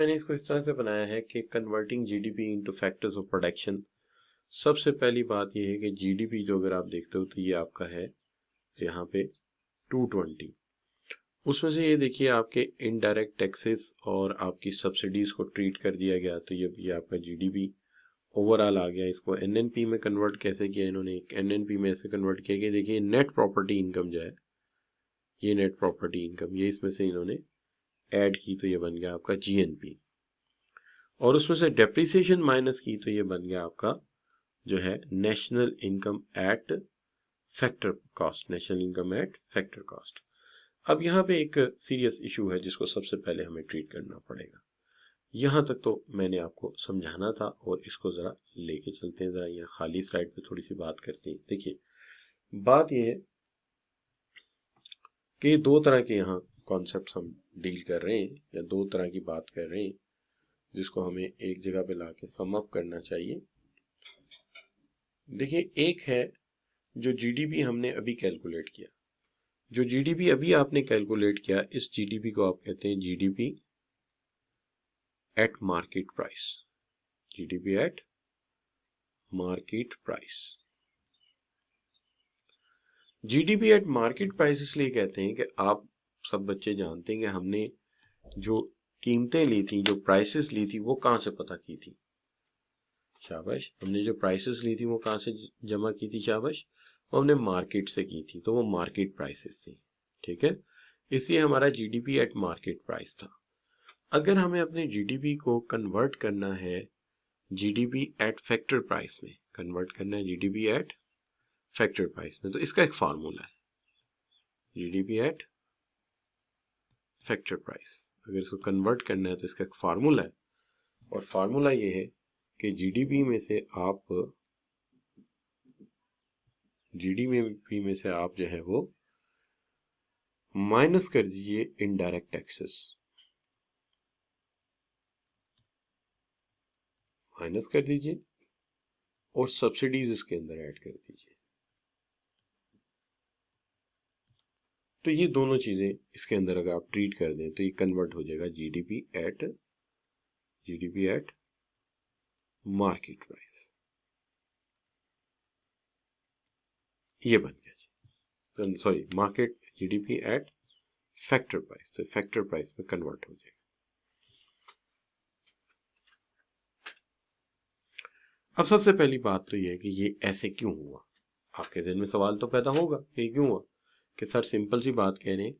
मैंने इसको इस तरह से बनाया है कि converting GDP into factors of production. सबसे पहली बात यह है कि जीडीपी जो अगर आप देखते हो तो ये आपका है यहाँ पे 220। उसमें से ये देखिए आपके इनडायरेक्ट टैक्सेस और आपकी सब्सिडीज को ट्रीट कर दिया गया, तो ये आपका जीडीपी ओवरऑल आ गया। इसको एनएनपी में कन्वर्ट कैसे किया इन्होंने, एनएनपी में ऐसे कन्वर्ट किया कि देखिए नेट प्रॉपर्टी इनकम जो है, ये नेट प्रॉपर्टी इनकम ये इसमें से इन्होंने ऐड की, तो ये बन गया आपका जीएनपी। और उसमें से डेप्रिसिएशन माइनस की, तो ये बन गया आपका जो है national income eight factor cost, national income eight factor cost. अब यहाँ पे एक सीरियस इशू है जिसको सबसे पहले हमें ट्रीट करना पड़ेगा। यहाँ तक तो मैंने आपको समझाना था और इसको ज़रा लेके चलते हैं, ज़रा यहाँ खाली स्लाइड पे थोड़ी सी बात करते हैं। देखिए बात यह है कि दो तरह के यहाँ कॉन्सेप्ट हम डील कर रहे हैं या दो तरह की बात कर रहे हैं जिसको हमें एक जगह पे लाके सम अप करना चाहिए। देखिए एक है जो जीडीपी हमने अभी कैलकुलेट किया, जो जीडीपी अभी आपने कैलकुलेट किया, इस जीडीपी को आप कहते हैं GDP at market price, GDP at market price. GDP at market price इसलिए कहते हैं कि आप सब बच्चे जानते हैं कि हमने जो कीमतें ली थी, जो प्राइसेस ली थी, वो कहाँ से पता की थी? शाबाश। हमने जो प्राइसेस ली थी वो कहाँ से जमा की थी? शाबाश। वो हमने मार्केट से की थी, तो वो मार्केट प्राइसेस थी। ठीक है, इसलिए हमारा जीडीपी एट मार्केट प्राइस था। अगर हमें अपने जीडीपी को कन्वर्ट करना है जीडीपी एट फैक्टर प्राइस में, कन्वर्ट करना है जीडीपी एट फैक्टर प्राइस में, तो इसका एक फार्मूला है, जीडीपी एट फैक्टर प्राइस। अगर इसको कन्वर्ट करना है तो इसका एक फार्मूला है, और फार्मूला ये है कि जीडीपी में से आप जो है वो माइनस कर दीजिए इनडायरेक्ट टैक्सेस, माइनस कर दीजिए और सब्सिडीज इसके अंदर ऐड कर दीजिए। तो ये दोनों चीजें इसके अंदर अगर आप ट्रीट कर दें तो ये कन्वर्ट हो जाएगा जीडीपी एट मार्केट प्राइस। ये बन गया जी, sorry market GDP at factor price, तो फैक्टर प्राइस में कन्वर्ट हो जाएगा। अब सबसे पहली बात तो ये है कि ये ऐसे क्यों हुआ। आपके ज़हन में सवाल तो पैदा होगा कि क्यों हुआ, कि सर सिंपल सी बात कह रहे हैं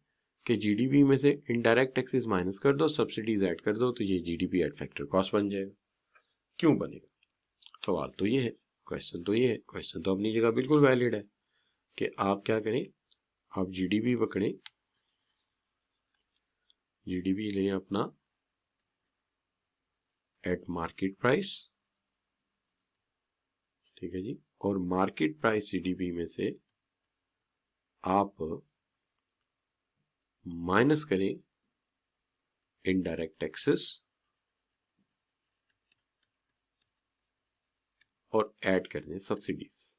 कि जीडीपी में से इनडायरेक्ट टैक्सेस माइनस कर दो, सब्सिडीज ऐड कर दो, तो ये जीडीपी एट फैक्टर कॉस्ट बन जाएगा। क्यों बनेगा? सवाल तो ये है, क्वेश्चन तो ये है, क्वेश्चन तो अपनी जगह बिल्कुल वैलिड है कि आप क्या करें, आप जीडीपी पकड़ें, जीडीपी लें अपना एट मार्केट प्राइस, ठीक है जी, और मार्केट प्राइस जीडीपी में से आप माइनस करें इनडायरेक्ट टैक्सेस और ऐड कर दें सब्सिडीज,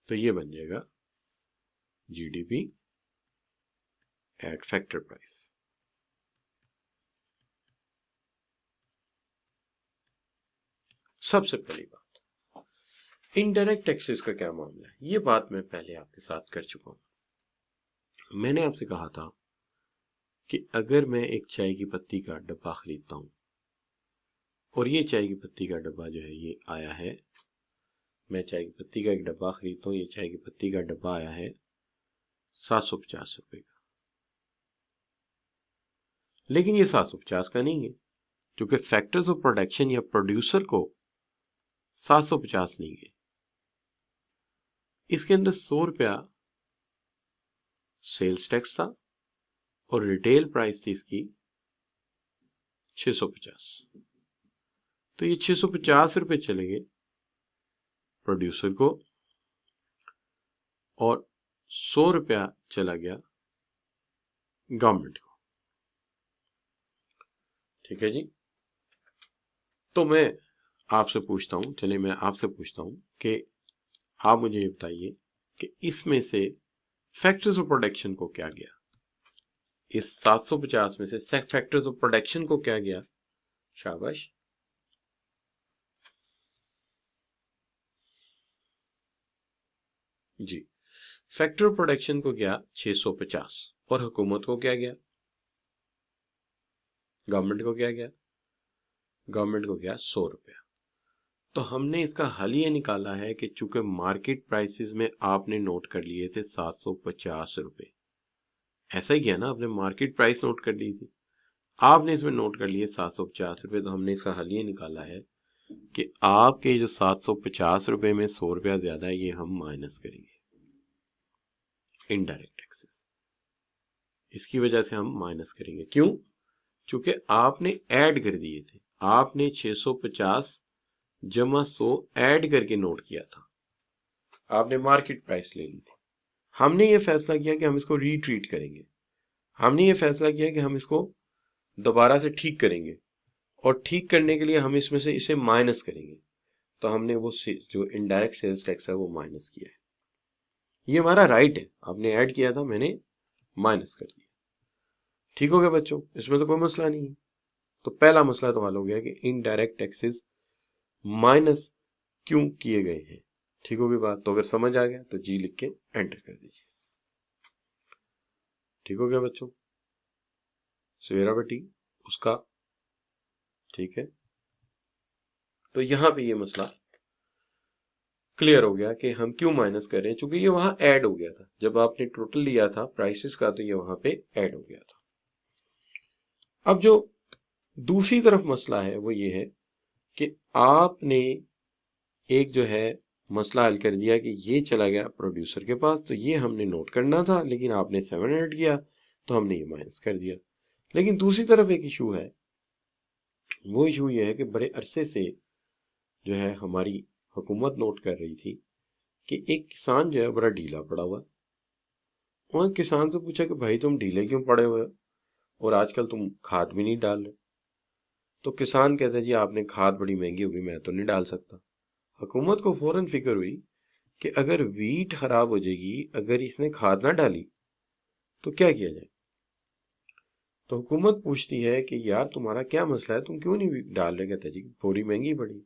तो ये बन जाएगा जीडीपी एट फैक्टर प्राइस। सबसे पहली बात, इनडायरेक्ट टैक्सेस का क्या मामला है, ये बात मैं पहले आपके साथ कर चुका हूं। मैंने आपसे कहा था कि अगर मैं एक चाय की पत्ती का डब्बा खरीदता हूं और ये चाय की पत्ती का डब्बा जो है ये आया है, मैं चाय की पत्ती का एक डब्बा खरीदता हूं, ये चाय की पत्ती का डब्बा आया है 750 रुपए का, लेकिन ये 750 का नहीं है, क्योंकि फैक्टर्स ऑफ प्रोडक्शन या प्रोड्यूसर को 750 नहीं है, इसके अंदर 100 रुपया सेल्स टैक्स था और रिटेल प्राइस थी इसकी 650। तो ये 650 रुपए चले गए प्रोड्यूसर को और 100 रुपया चला गया गवर्नमेंट को। ठीक है जी, तो मैं आपसे पूछता हूं, चलिए मैं आपसे पूछता हूं कि आप मुझे ये बताइए कि इसमें से फैक्टर्स ऑफ प्रोडक्शन को क्या गया, इस 750 में से फैक्टर्स ऑफ प्रोडक्शन को क्या गया? शाबाश, जी, फैक्टर ऑफ प्रोडक्शन को गया 650 और हुकूमत को क्या गया? गवर्नमेंट को क्या गया? गवर्नमेंट को गया 100 रुपया। तो हमने इसका हल ये निकाला है कि चूंकि मार्केट प्राइसेस में आपने नोट कर लिए थे 750 रुपए, ऐसा ही किया ना आपने, मार्केट प्राइस नोट कर ली थी, आपने इसमें नोट कर लिए 750 रुपए। तो हमने इसका हल ये निकाला है कि आपके जो 750 रुपए में 100 रुपया ज्यादा है, ये हम माइनस करेंगे, इनडायरेक्ट टैक्सेस, इसकी वजह से हम माइनस करेंगे। क्यों? चूंकि आपने ऐड कर दिए थे, आपने 650 जमा 100 ऐड करके नोट किया था, आपने मार्केट प्राइस ले ली थी। हमने ये फैसला किया कि हम इसको रीट्रीट करेंगे, हमने ये फैसला किया कि हम इसको दोबारा से ठीक करेंगे, और ठीक करने के लिए हम इसमें से इसे माइनस करेंगे। तो हमने वो जो इनडायरेक्ट सेल्स टैक्स है वो माइनस किया है। ये हमारा राइट है, आपने ऐड किया था, मैंने माइनस कर दिया। ठीक हो गया बच्चों, इसमें तो कोई मसला नहीं है। तो पहला मसला तो हल हो गया कि इनडायरेक्ट टैक्सेस माइनस क्यों किए गए हैं। ठीक होगी बात? तो अगर समझ आ गया तो जी लिख के एंटर कर दीजिए। ठीक हो गया बच्चों? सवेरा बेटी उसका, ठीक है। तो यहां पे ये मसला क्लियर हो गया कि हम क्यों माइनस कर रहे हैं, चूंकि ये वहां ऐड हो गया था, जब आपने टोटल लिया था प्राइसेस का तो ये वहां पे ऐड हो गया था। अब जो दूसरी तरफ मसला है वो ये है कि आपने एक जो है मसला हल कर दिया कि ये चला गया प्रोड्यूसर के पास, तो ये हमने नोट करना था, लेकिन आपने 700 किया तो हमने ये माइनस कर दिया। लेकिन दूसरी तरफ एक इशू है, वो इशू ये है कि बड़े अरसे से जो है हमारी हुकूमत नोट कर रही थी कि एक किसान जो है बड़ा ढीला पड़ा हुआ है। उन्होंने किसान से पूछा कि भाई तुम ढीले क्यों पड़े हुए हो और आजकल तुम खाद भी नहीं डाल रहे। तो किसान कहता है जी आपने खाद बड़ी महंगी होगी, मैं तो नहीं डाल सकता। हुकूमत को फौरन फिक्र हुई कि अगर वीट खराब हो जाएगी, अगर इसने खाद ना डाली तो क्या किया जाए। तो हुकूमत पूछती है कि यार तुम्हारा क्या मसला है, तुम क्यों नहीं डाल रहे। कहता है जी बोरी महंगी पड़ी।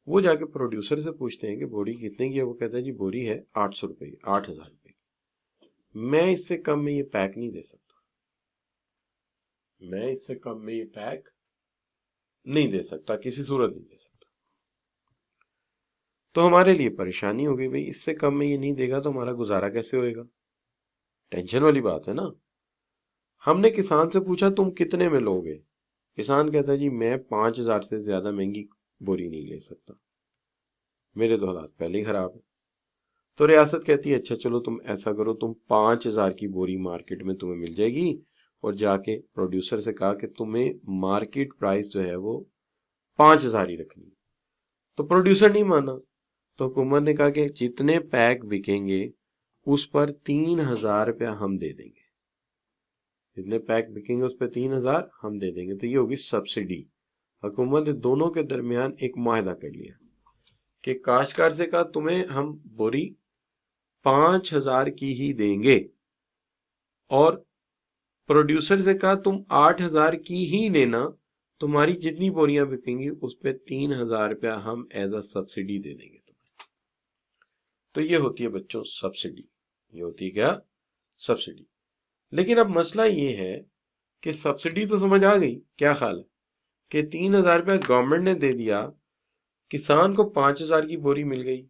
वो जाके प्रोड्यूसर से पूछते हैं कि बोरी कितने की है। वो कहता है जी बोरी है 800 रुपए की, 8000 रुपए की, मैं इससे कम में ये पैक नहीं दे सकता, मैं इससे कम में ये पैक नहीं दे सकता, किसी सूरत नहीं दे सकता। तो हमारे लिए परेशानी हो गई, भाई इससे कम में ये नहीं देगा तो हमारा गुजारा कैसे होएगा। टेंशन वाली बात है ना। हमने किसान से पूछा तुम कितने में लोगे। किसान कहता है जी मैं 5000 से ज्यादा महंगी बोरी नहीं ले सकता, मेरे तो हालात पहले ही खराब है। तो रियासत कहती है अच्छा चलो तुम ऐसा करो, तुम 5000 की बोरी मार्केट में तुम्हें मिल जाएगी, और जाके प्रोड्यूसर से कहा कि तुम्हें मार्केट प्राइस जो है वो 5000 ही रखनी। तो प्रोड्यूसर नहीं माना, तो हुकूमत ने कहा कि जितने पैक बिकेंगे उस पर 3000 रुपया हम दे देंगे, जितने पैक बिकेंगे उस पर 3000 हम दे देंगे। तो ये होगी सब्सिडी। हुकूमत ने दोनों के दरमियान एक माहिदा कर लिया कि काश्तकार से कहा तुम्हें हम बोरी 5000 की ही देंगे, और प्रोड्यूसर से कहा तुम 8000 की ही लेना, तुम्हारी जितनी बोरियां बिकेंगी उस पर 3000 रुपया हम एज अ सब्सिडी दे देंगे तुम्हें। तो ये होती है बच्चों सब्सिडी, ये होती है क्या? सब्सिडी। लेकिन अब मसला ये है कि सब्सिडी तो समझ आ गई, क्या ख्याल है कि 3000 रुपया गवर्नमेंट ने दे दिया, किसान को 5000 की बोरी मिल गई,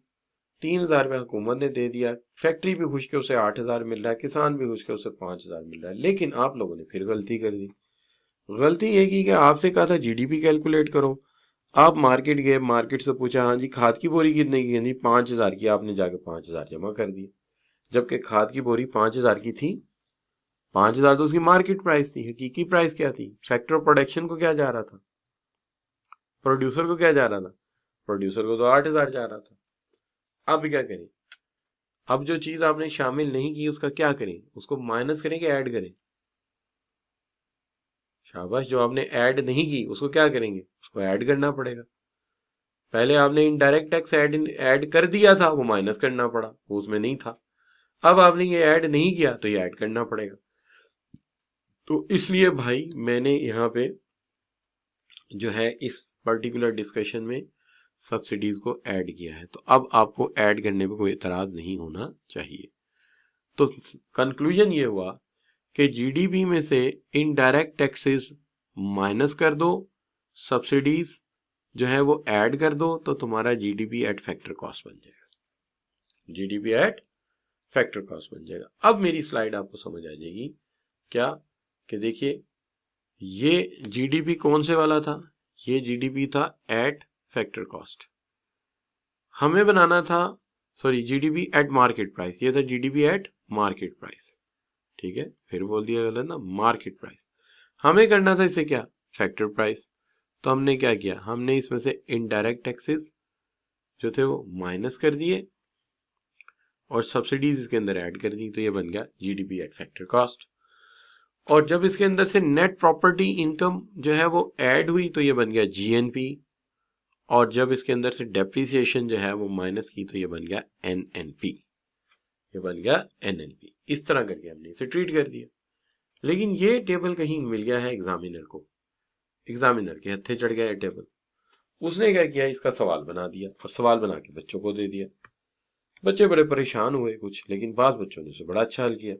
3000 रुपया हुकूमत ने दे दिया, फैक्ट्री भी खुश के उसे 8000 मिल रहा है, किसान भी खुश के उसे 5000 मिल रहा है। लेकिन आप लोगों ने फिर गलती कर दी। गलती ये की कि आपसे कहा था जीडीपी कैलकुलेट करो, आप मार्केट गए, मार्केट से पूछा हाँ जी खाद की बोरी कितने की है, 5000 की, आपने जाके 5000 जमा कर दिए, जबकि खाद की बोरी 5000 की थी। 5000 तो उसकी मार्केट प्राइस थी, हकीकी प्राइस क्या थी? फैक्टर ऑफ प्रोडक्शन को क्या जा रहा था? प्रोड्यूसर को क्या जा रहा था? प्रोड्यूसर को तो 8000 जा रहा था। अब क्या करें? अब जो चीज आपने शामिल नहीं की उसका क्या करें? उसको माइनस करें कि ऐड करें? शाबाश, जो आपने ऐड नहीं की उसको क्या करेंगे? उसको ऐड करना पड़ेगा। पहले आपने इनडायरेक्ट टैक्स ऐड कर दिया था, वो माइनस करना पड़ा, वो उसमें नहीं था। अब आपने ये ऐड नहीं किया तो ये ऐड करना पड़ेगा। तो इसलिए भाई मैंने यहाँ पे जो है इस पर्टिकुलर डिस्कशन में सब्सिडीज को ऐड किया है। तो अब आपको ऐड करने पे कोई एतराज नहीं होना चाहिए। तो कंक्लूजन ये हुआ कि जीडीपी में से इनडायरेक्ट टैक्सेस माइनस कर दो, सब्सिडीज जो है वो ऐड कर दो, तो तुम्हारा जीडीपी एट फैक्टर कॉस्ट बन जाएगा। जीडीपी एट फैक्टर कॉस्ट बन जाएगा। अब मेरी स्लाइड आपको समझ आ जाएगी क्या, कि देखिए ये जीडीपी कौन से वाला था, ये जीडीपी था एट फैक्टर कॉस्ट। हमें बनाना था, sorry, GDP at market price, ये था जीडीपी एट मार्केट प्राइस। ठीक है, फिर बोल दिया गलत ना, मार्केट प्राइस। हमें करना था इसे क्या, फैक्टर प्राइस। तो हमने क्या किया, हमने इसमें से इनडायरेक्ट टैक्सेस जो थे वो माइनस कर दिए और सब्सिडीज इसके अंदर ऐड कर दी, तो ये बन गया जीडीपी एट फैक्टर कॉस्ट। और जब इसके अंदर से नेट प्रॉपर्टी इनकम जो है वो ऐड हुई, तो ये बन गया जीएनपी। और जब इसके अंदर से डेप्रिसिएशन जो है वो माइनस की, तो ये बन गया एनएनपी। ये बन गया एनएनपी। इस तरह करके हमने इसे ट्रीट कर दिया। लेकिन ये टेबल कहीं मिल गया है एग्जामिनर को, एग्जामिनर के हत्थे चढ़ गया है टेबल। उसने क्या किया, इसका सवाल बना दिया और सवाल बना के बच्चों को दे दिया। बच्चे बड़े परेशान हुए कुछ, लेकिन बाद बच्चों ने उसे बड़ा अच्छा हल किया।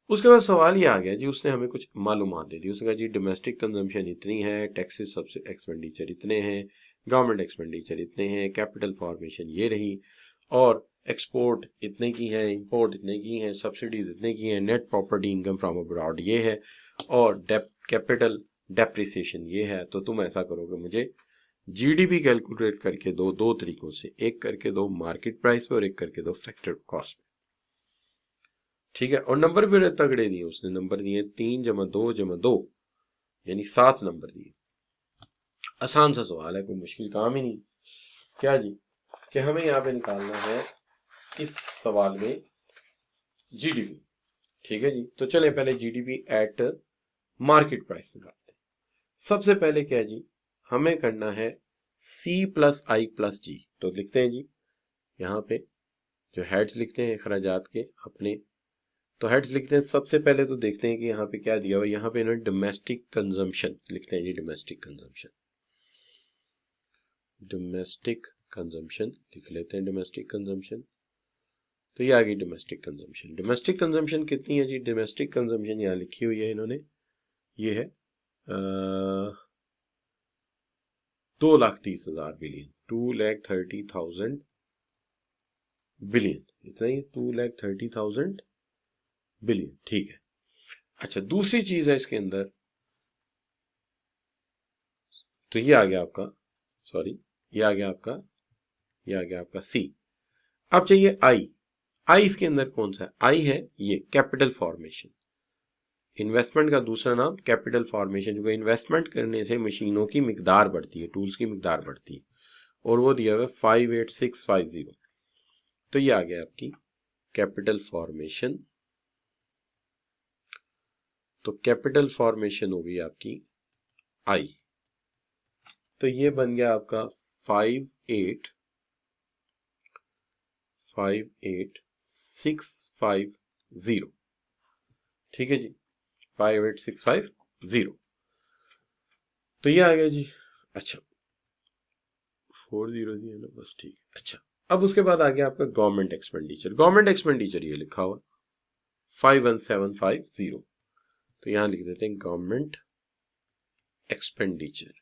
उसके बाद सवाल ये आ गया जी, उसने हमें कुछ मालूमात दे दी। उसने कहा जी डोमेस्टिक कंजम्पशन इतनी है, टैक्सेस सबसे एक्सपेंडिचर इतने हैं, गवर्नमेंट एक्सपेंडिचर इतने हैं, कैपिटल फॉर्मेशन ये रही, और एक्सपोर्ट इतने की है, इंपोर्ट इतने की है, सब्सिडीज इतने की है, net property income from abroad ये है, और कैपिटल डेप्रिसिएशन ये है। तो तुम ऐसा करोगे, मुझे जीडीपी कैलकुलेट करके दो, दो तरीकों से, एक करके दो मार्केट प्राइस पे और एक करके दो फैक्टर कॉस्ट पे। ठीक है, और नंबर भी तगड़े दिए उसने, नंबर दिए 3+2+2 यानी 7 नंबर दिए। आसान सा सवाल है, कोई मुश्किल काम ही नहीं। क्या जी, कि हमें यहाँ पे निकालना है इस सवाल में जीडीपी। ठीक है जी, तो चले पहले जीडीपी एट मार्केट प्राइस निकालते हैं। सबसे पहले क्या जी, हमें करना है C+I+G। तो लिखते हैं जी, यहाँ पे जो हेड्स लिखते हैं अखराजात के अपने, तो हेड्स लिखते हैं। सबसे पहले तो देखते हैं कि यहाँ पे क्या दिया हुआ है। यहाँ पे ना डोमेस्टिक कंजम्पशन लिखते हैं जी, डोमेस्टिक कंजम्पशन, डोमेस्टिक कंजम्पशन लिख लेते हैं, डोमेस्टिक कंजम्पशन। तो ये आ गई डोमेस्टिक कंजम्पशन। डोमेस्टिक कंजम्पशन कितनी है जी, डोमेस्टिक कंजम्पशन यहाँ लिखी हुई है इन्होंने, ये है 2,30,000 बिलियन, 2,30,000 बिलियन, इतना ही, 2,30,000 बिलियन। ठीक है, अच्छा दूसरी चीज है इसके अंदर, तो ये आ गया आपका, सॉरी ये आ गया आपका, ये आ गया आपका सी। अब चाहिए आई। आई इसके अंदर कौन सा है, आई है ये कैपिटल फॉर्मेशन। इन्वेस्टमेंट का दूसरा नाम कैपिटल फॉर्मेशन, जो इन्वेस्टमेंट करने से मशीनों की मिकदार बढ़ती है, टूल्स की मिकदार बढ़ती है, और वो दिया हुआ है 58650। तो ये आ गया आपकी कैपिटल फॉर्मेशन। तो कैपिटल फॉर्मेशन हो गई आपकी आई, तो ये बन गया आपका 58650। ठीक है जी, 58650। तो ये आ गया जी। अच्छा 4 है ना, बस ठीक है। अच्छा, अब उसके बाद आ गया आपका गवर्नमेंट एक्सपेंडिचर। गवर्नमेंट एक्सपेंडिचर ये लिखा हुआ 51750। तो यहां लिख देते हैं गवर्नमेंट एक्सपेंडिचर।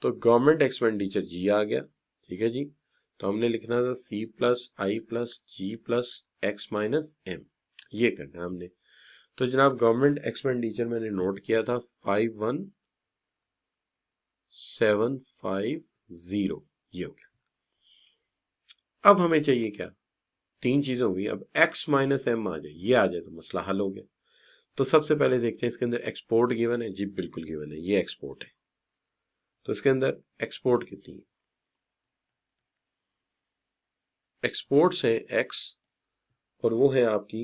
तो गवर्नमेंट एक्सपेंडिचर जी आ गया। ठीक है जी, तो हमने लिखना था C+I+G+X-M, ये करना है हमने। तो जनाब गवर्नमेंट एक्सपेंडिचर मैंने नोट किया था 51750, ये हो गया। अब हमें चाहिए क्या, तीन चीजें हो गई। अब X-M आ जाए, ये आ जाए तो मसला हल हो गया। तो सबसे पहले देखते हैं इसके अंदर एक्सपोर्ट गिवन है जी, बिल्कुल गिवन है, ये एक्सपोर्ट है। तो इसके अंदर एक्सपोर्ट कितनी है, एक्सपोर्ट्स है X, और वो है आपकी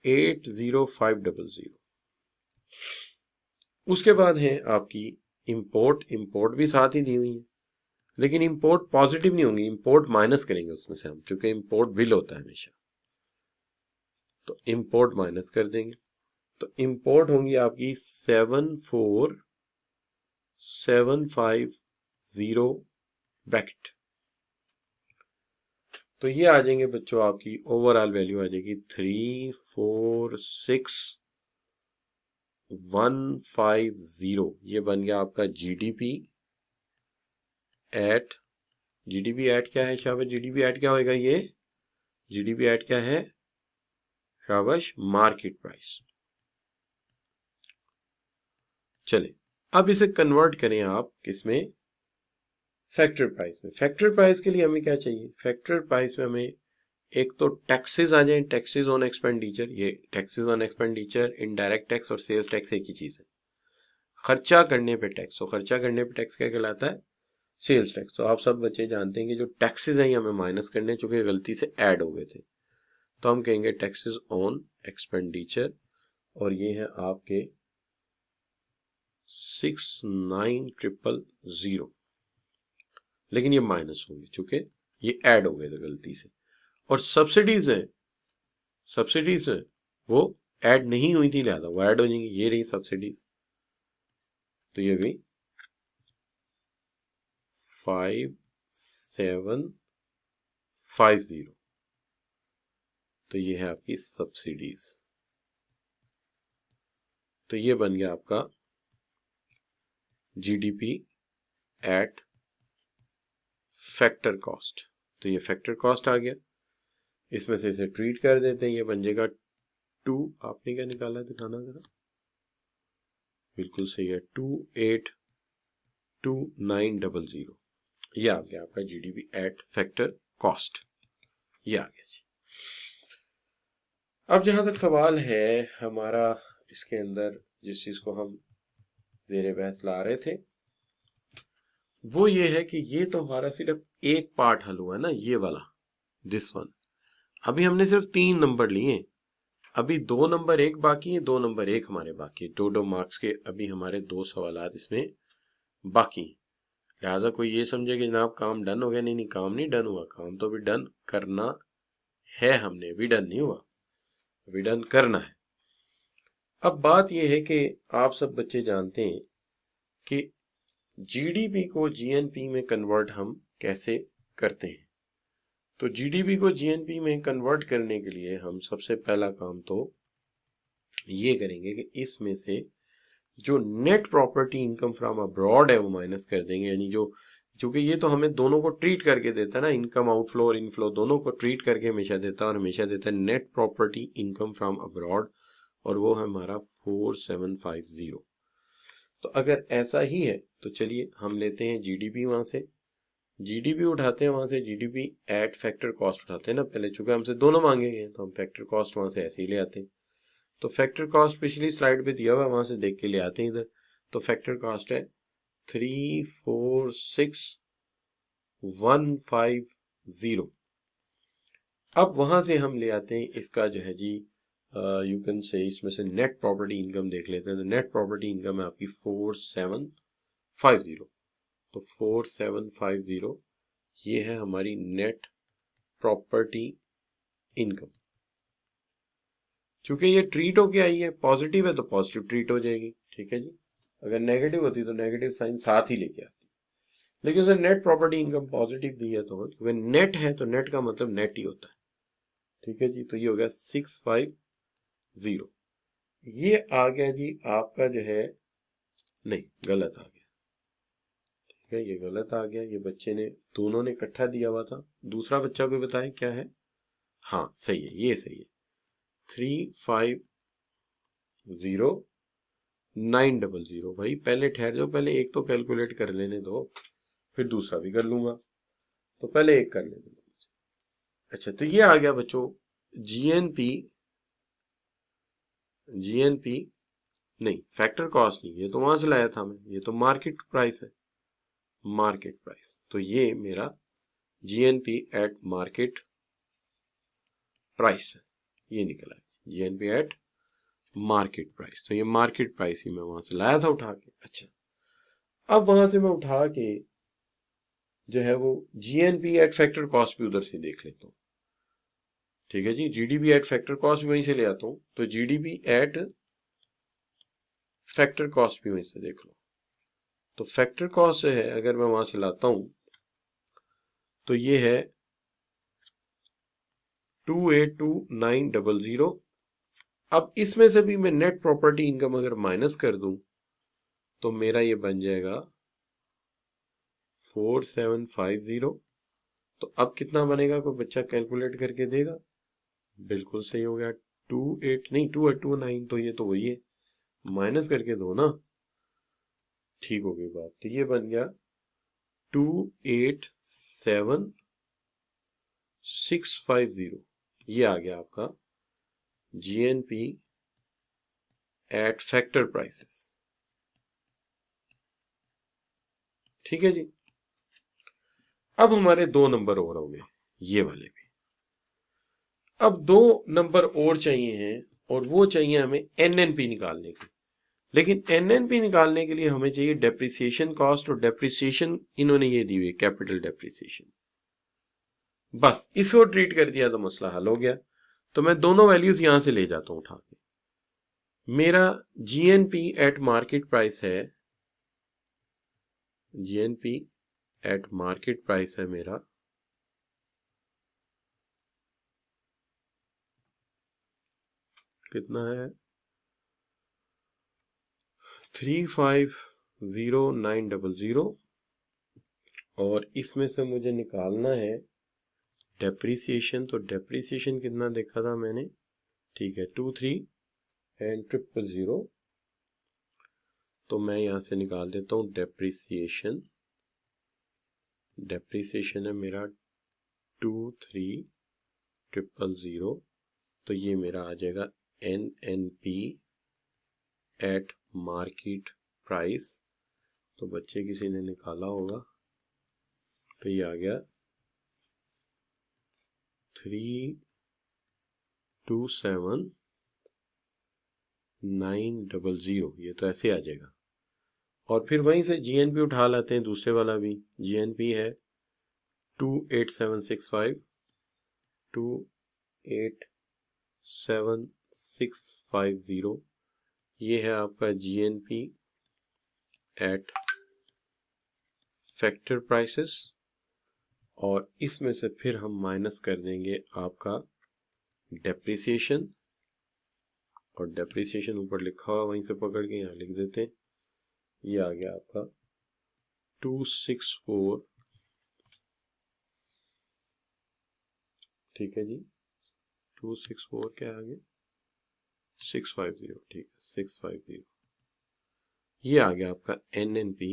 80500। उसके बाद है आपकी इंपोर्ट, इंपोर्ट भी साथ ही दी हुई है, लेकिन इंपोर्ट पॉजिटिव नहीं होंगी, इंपोर्ट माइनस करेंगे उसमें से हम, क्योंकि इंपोर्ट बिल होता है हमेशा। तो इंपोर्ट माइनस कर देंगे, तो इंपोर्ट होंगी आपकी 74750 ब्रैकेट। तो ये आ जाएंगे बच्चों, आपकी ओवरऑल वैल्यू आ जाएगी 346,150। ये बन गया आपका जीडीपी एट, जीडीपी एट क्या है शाबाश, जीडीपी एट क्या होगा, ये जीडीपी एट क्या है शाबाश, मार्केट प्राइस। चले अब इसे कन्वर्ट करें आप किसमें, फैक्टर प्राइस में। फैक्टर प्राइस के लिए हमें क्या चाहिए, फैक्टर प्राइस में हमें एक तो टैक्सेस आ जाए, टैक्सेस ऑन एक्सपेंडिचर। ये taxes on expenditure, indirect tax और सेल्स टैक्स एक ही चीज है। खर्चा करने पे टैक्स, तो खर्चा करने पे टैक्स क्या कहलाता है, सेल्स टैक्स। तो आप सब बच्चे जानते हैं कि जो टैक्सेस हैं हमें माइनस करने, चूंकि गलती से ऐड हो गए थे, तो हम कहेंगे टैक्सेस ऑन एक्सपेंडिचर, और ये है आपके 69,000, लेकिन ये माइनस होंगे चूंकि ये ऐड हो गए थे गलती से। और सब्सिडीज है, सब्सिडीज है वो ऐड नहीं हुई थी, लिहाजा वो ऐड हो जाएंगी, ये रही सब्सिडीज। तो ये भी 5750, तो ये है आपकी सब्सिडीज। तो ये बन गया आपका जीडीपी एट फैक्टर कॉस्ट। तो ये फैक्टर कॉस्ट आ गया, इसमें से इसे ट्रीट कर देते हैं, ये बन जाएगा 2, आपने क्या निकाला है दिखाना जरा, बिल्कुल सही है 282900। ये आ गया आपका जीडीपी एट फैक्टर कॉस्ट, ये आ गया जी। अब जहां तक सवाल है हमारा इसके अंदर, जिस चीज को हम जेरे बहस ला रहे थे, वो ये है कि ये तो हमारा सिर्फ एक पार्ट हल हुआ है ना, ये वाला, दिस वन। अभी हमने सिर्फ 3 नंबर लिए, अभी 2 नंबर 1 बाकी है, 2 नंबर 1 हमारे बाकी है, 2 मार्क्स के अभी हमारे 2 सवाल इसमें बाकी। लिहाजा कोई ये समझे कि जनाब काम डन हो गया, नहीं नहीं, काम नहीं डन हुआ, काम तो भी डन करना है, हमने अभी डन नहीं हुआ, अभी डन करना है। अब बात यह है कि आप सब बच्चे जानते हैं कि जीडीपी को जीएनपी में कन्वर्ट हम कैसे करते हैं। तो जीडीपी को जीएनपी में कन्वर्ट करने के लिए हम सबसे पहला काम तो ये करेंगे कि इसमें से जो net property income from abroad है वो माइनस कर देंगे, यानी जो, क्योंकि ये तो हमें दोनों को ट्रीट करके देता है ना, इनकम आउटफ्लो और इनफ्लो दोनों को ट्रीट करके हमेशा देता है, और हमेशा देता है net property income from abroad, और वो है हमारा 4750। तो अगर ऐसा ही है तो चलिए हम लेते हैं जीडीपी, वहां से जीडीपी उठाते हैं, वहां से जीडीपी एट फैक्टर कॉस्ट उठाते हैं ना पहले, चूंकि हमसे दोनों मांगे गए तो हम फैक्टर कॉस्ट वहां से ऐसे ही ले आते हैं। तो फैक्टर कॉस्ट पिछली स्लाइड पे दिया हुआ, वहां से देख के ले आते हैं इधर। तो फैक्टर कॉस्ट है 346,150। अब वहां से हम ले आते हैं इसका जो है जी, यू कैन से इसमें से नेट प्रॉपर्टी इनकम देख लेते हैं। तो नेट प्रॉपर्टी इनकम है आपकी 4750। तो 4750 ये है हमारी नेट प्रॉपर्टी इनकम। क्योंकि ये ट्रीट होके आई है, पॉजिटिव है तो पॉजिटिव ट्रीट हो जाएगी, ठीक है जी। अगर नेगेटिव होती तो नेगेटिव साइन साथ ही लेके आती, लेकिन उसे नेट प्रॉपर्टी इनकम पॉजिटिव दी है, तो क्योंकि नेट है तो नेट का मतलब नेट ही होता है, ठीक है जी। तो ये हो गया 650। ये आ गया जी आपका जो है, नहीं गलत आ गया, ठीक है, ये गलत आ गया, ये बच्चे ने दोनों ने इकट्ठा दिया हुआ था। दूसरा बच्चा को बताए क्या है, हाँ सही है, ये सही है, 350,900। भाई पहले ठहर जाओ, पहले एक तो कैलकुलेट कर लेने दो, फिर दूसरा भी कर लूंगा, तो पहले एक कर लेने दो। अच्छा, तो ये आ गया बच्चों जीएनपी, जीएनपी नहीं, फैक्टर कॉस्ट नहीं, ये तो वहां से लाया था मैं, ये तो मार्केट प्राइस है, मार्केट प्राइस। तो ये मेरा जीएनपी एट मार्केट प्राइस है, ये निकला है जीएनपी एट मार्केट प्राइस। तो ये मार्केट प्राइस ही मैं वहां से लाया था उठा के। अच्छा, अब वहां से मैं उठा के जो है वो जीएनपी एट फैक्टर कॉस्ट भी उधर से देख लेता हूँ। ठीक है जी, जीडीपी एट फैक्टर कॉस्ट भी वहीं से ले आता हूं, तो जीडीपी एट फैक्टर कॉस्ट भी वहीं से देख लो। तो फैक्टर कॉस्ट से है, अगर मैं वहां से लाता हूं तो ये है 282900। अब इसमें से भी मैं नेट प्रॉपर्टी इनकम अगर माइनस कर दूं तो मेरा ये बन जाएगा 4750। तो अब कितना बनेगा, कोई बच्चा कैलकुलेट करके देगा? बिल्कुल सही हो गया, 28 तो ये तो वही है, माइनस करके दो ना, ठीक हो गई बात। तो ये बन गया 287650। ये आ गया आपका जीएनपी एट फैक्टर प्राइसेस। ठीक है जी। अब हमारे दो नंबर और हो गए, ये वाले भी। अब दो नंबर और चाहिए हैं, और वो चाहिए हमें एनएनपी निकालने के। लेकिन एनएनपी निकालने के लिए हमें चाहिए डेप्रिसिएशन कॉस्ट, और डेप्रिसिएशन इन्होंने ये दी हुई है कैपिटल डेप्रिसिएशन। बस इसको ट्रीट कर दिया तो मसला हल हो गया। तो मैं दोनों वैल्यूज यहां से ले जाता हूं उठा के। मेरा जीएनपी एट मार्केट प्राइस है, जीएनपी एट मार्केट प्राइस है मेरा कितना है, 350900। और इसमें से मुझे निकालना है डेप्रिसिएशन। तो डेप्रिसिएशन कितना देखा था मैंने, ठीक है 23 and 000। तो मैं यहां से निकाल देता हूं डेप्रिसिएशन। डेप्रिसिएशन है मेरा 2300। तो ये मेरा आ जाएगा एनएनपी एट मार्केट प्राइस। तो बच्चे किसी ने निकाला होगा, तो ये आ गया 327900। ये तो ऐसे आ जाएगा। और फिर वहीं से जीएनपी उठा लाते हैं, दूसरे वाला भी जीएनपी है 28765, 287,650। ये है आपका जीएनपी एट फैक्टर प्राइसेस। और इसमें से फिर हम माइनस कर देंगे आपका डेप्रिसिएशन, और डेप्रिसिएशन ऊपर लिखा हुआ वहीं से पकड़ के यहाँ लिख देते हैं। ये आ गया आपका 264, ठीक है जी, 264 क्या आ गया 650, ठीक है 650। ये आ गया आपका एनएनपी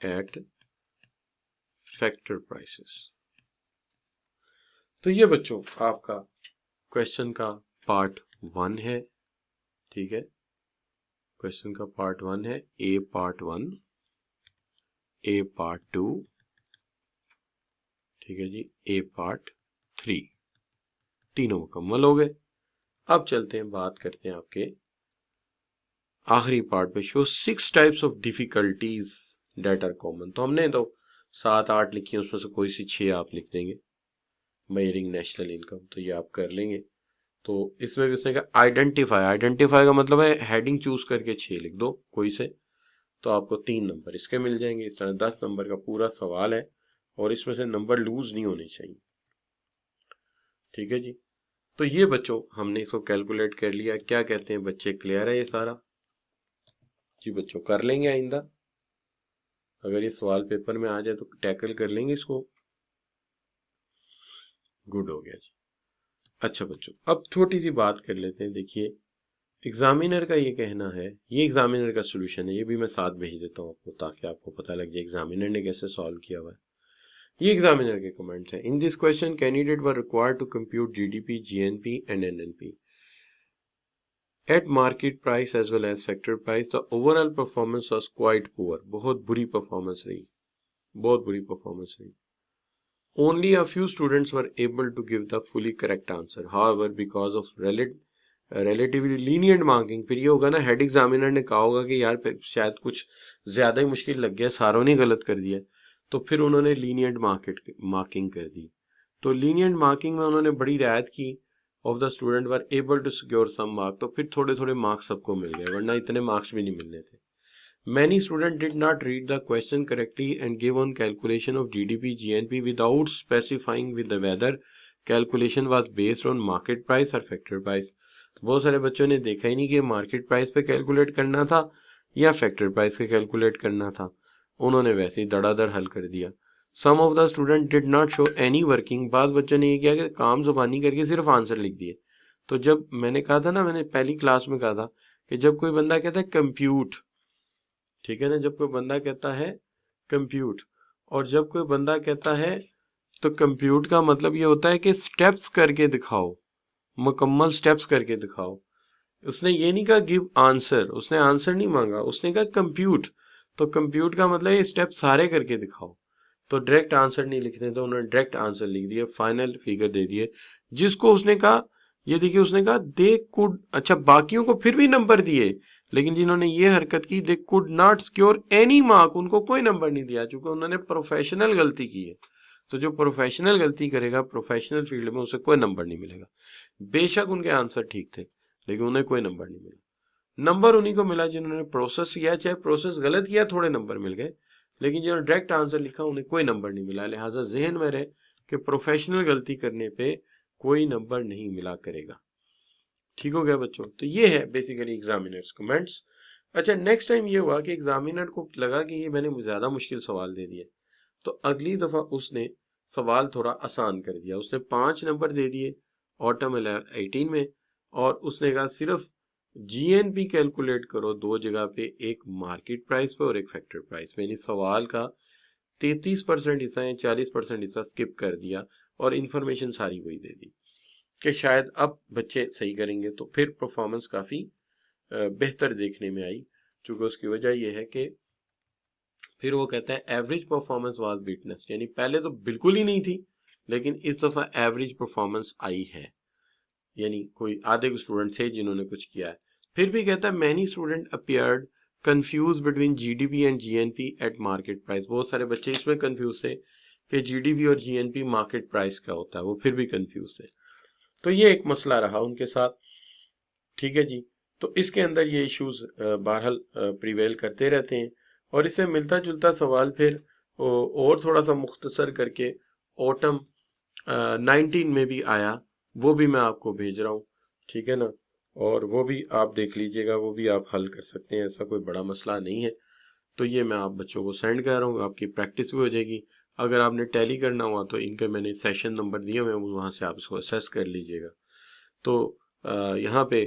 एट फैक्टर प्राइसेस। तो ये बच्चों आपका क्वेश्चन का पार्ट 1 है। ठीक है, क्वेश्चन का पार्ट 1 है, ए पार्ट 1, ए पार्ट 2, ठीक है जी, ए पार्ट 3, तीनों मुकम्मल हो गए। अब चलते हैं, बात करते हैं आपके आखिरी पार्ट पे, show 6 types of difficulties that are common. तो हमने तो 7-8 लिखी है, उसमें से कोई सी 6 आप लिख देंगे। मेजरिंग नेशनल इनकम, तो ये आप कर लेंगे। तो इसमें भी उसने कहा आइडेंटिफाई, आइडेंटिफाई का मतलब है हेडिंग चूज करके 6 लिख दो कोई से, तो आपको 3 नंबर इसके मिल जाएंगे। इस तरह 10 नंबर का पूरा सवाल है, और इसमें से नंबर लूज नहीं होने चाहिए। ठीक है जी। तो ये बच्चों हमने इसको कैलकुलेट कर लिया। क्या कहते हैं बच्चे, क्लियर है ये सारा? जी बच्चों, कर लेंगे आइंदा, अगर ये सवाल पेपर में आ जाए तो टैकल कर लेंगे इसको। गुड हो गया जी। अच्छा बच्चों, अब छोटी सी बात कर लेते हैं। देखिए, एग्जामिनर का ये कहना है, ये एग्जामिनर का सोल्यूशन है, ये भी मैं साथ भेज देता हूँ आपको, ताकि आपको पता लग जाए एग्जामिनर ने कैसे सॉल्व किया हुआ है। ये एग्जामिनर के कमेंट है। In this question candidate were required to compute GDP, GNP and NNP at market price as well as factor price. The overall performance was quite poor. बहुत बुरी परफॉर्मेंस रही, बहुत बुरी परफॉर्मेंस रही. Only a few students were able to give the fully correct answer. However, because of relatively lenient marking, फिर ये होगा ना, हेड एग्जामिनर ने कहा होगा कि यार शायद कुछ ज्यादा ही मुश्किल लग गया, सारों ने गलत कर दिया, तो फिर उन्होंने लीनियंट मार्किंग कर दी। तो लीनियंट मार्किंग में उन्होंने बड़ी रियायत की, of the student were able to secure some mark, तो फिर थोड़े थोड़े मार्क्स सबको मिल गए, वरना इतने मार्क्स भी नहीं मिलने थे। Many students did not read the question correctly and gave on calculation of GDP, GNP without specifying with the whether calculation was based on market price or factor price. बहुत सारे बच्चों ने देखा ही नहीं कि मार्केट प्राइस पे calculate करना था या फैक्टर प्राइस पे कैलकुलेट करना था, उन्होंने वैसे ही धड़ाधड़ हल कर दिया। Some of the student did not show any working, बाद बच्चों ने ये किया कि काम जुबानी करके सिर्फ आंसर लिख दिए। तो जब मैंने कहा था ना, मैंने पहली क्लास में कहा था कि जब कोई बंदा कहता है कंप्यूट, ठीक है ना, जब कोई बंदा कहता है कंप्यूट और जब कोई बंदा कहता है, तो कंप्यूट का मतलब ये होता है कि स्टेप्स करके दिखाओ, मुकम्मल स्टेप्स करके दिखाओ। उसने ये नहीं कहा गिव आंसर, उसने आंसर नहीं मांगा, उसने कहा कंप्यूट। तो कंप्यूट का मतलब ये स्टेप सारे करके दिखाओ। तो डायरेक्ट आंसर नहीं लिखते, तो उन्होंने डायरेक्ट आंसर लिख दिया, फाइनल फिगर दे दिए। जिसको उसने कहा, ये देखिए उसने कहा दे कुड, अच्छा बाकियों को फिर भी नंबर दिए, लेकिन जिन्होंने ये हरकत की they could not secure any mark, उनको कोई नंबर नहीं दिया, क्योंकि उन्होंने प्रोफेशनल गलती की है। तो जो प्रोफेशनल गलती करेगा प्रोफेशनल फील्ड में, उसे कोई नंबर नहीं मिलेगा। बेशक उनके आंसर ठीक थे, लेकिन उन्हें कोई नंबर नहीं मिला। नंबर उन्हीं को मिला जिन्होंने प्रोसेस किया, चाहे प्रोसेस गलत किया थोड़े नंबर मिल गए, लेकिन जिन्होंने डायरेक्ट आंसर लिखा उन्हें कोई नंबर नहीं मिला। लिहाजा जहन में रहे कि प्रोफेशनल गलती करने पे कोई नंबर नहीं मिला करेगा। ठीक हो गया बच्चों? तो ये है बेसिकली एग्जामिनर्स कमेंट्स। अच्छा, नेक्स्ट टाइम ये हुआ कि एग्जामिनर को लगा कि ये मैंने ज्यादा मुश्किल सवाल दे दिए, तो अगली दफा उसने सवाल थोड़ा आसान कर दिया। उसने 5 नंबर दे दिए ऑटम 18 में, और उसने कहा सिर्फ जीएनपी कैलकुलेट करो 2 जगह पे, एक मार्केट प्राइस पे और एक फैक्टर प्राइस पे। यानी सवाल का 33% हिस्सा या 40% हिस्सा स्किप कर दिया और इंफॉर्मेशन सारी वही दे दी कि शायद अब बच्चे सही करेंगे। तो फिर परफॉर्मेंस काफी बेहतर देखने में आई, क्योंकि उसकी वजह यह है कि फिर वो कहता है एवरेज परफॉर्मेंस वाज विटनेस, यानी पहले तो बिल्कुल ही नहीं थी, लेकिन इस दफा एवरेज परफॉर्मेंस आई है, यानी कोई आधे स्टूडेंट थे जिन्होंने कुछ किया है। फिर भी कहता है many student appeared confuse between GDP and GNP eight market price. बहुत सारे बच्चे इसमें कंफ्यूज थे कि जीडीपी और जीएनपी मार्केट प्राइस क्या होता है, वो फिर भी कंफ्यूज थे। तो ये एक मसला रहा उनके साथ। ठीक है जी, तो इसके अंदर ये इश्यूज बहरहाल प्रिवेल करते रहते हैं। और इससे मिलता जुलता सवाल फिर और थोड़ा सा मुख्तसर करके ऑटम 19 में भी आया, वो भी मैं आपको भेज रहा हूँ। ठीक है ना, और वो भी आप देख लीजिएगा, वो भी आप हल कर सकते हैं, ऐसा कोई बड़ा मसला नहीं है। तो ये मैं आप बच्चों को सेंड कर रहा हूँ, आपकी प्रैक्टिस भी हो जाएगी। अगर आपने टैली करना हुआ तो इनके मैंने सेशन नंबर दिए हुए हैं, वहाँ से आप इसको असेस कर लीजिएगा। तो यहाँ पे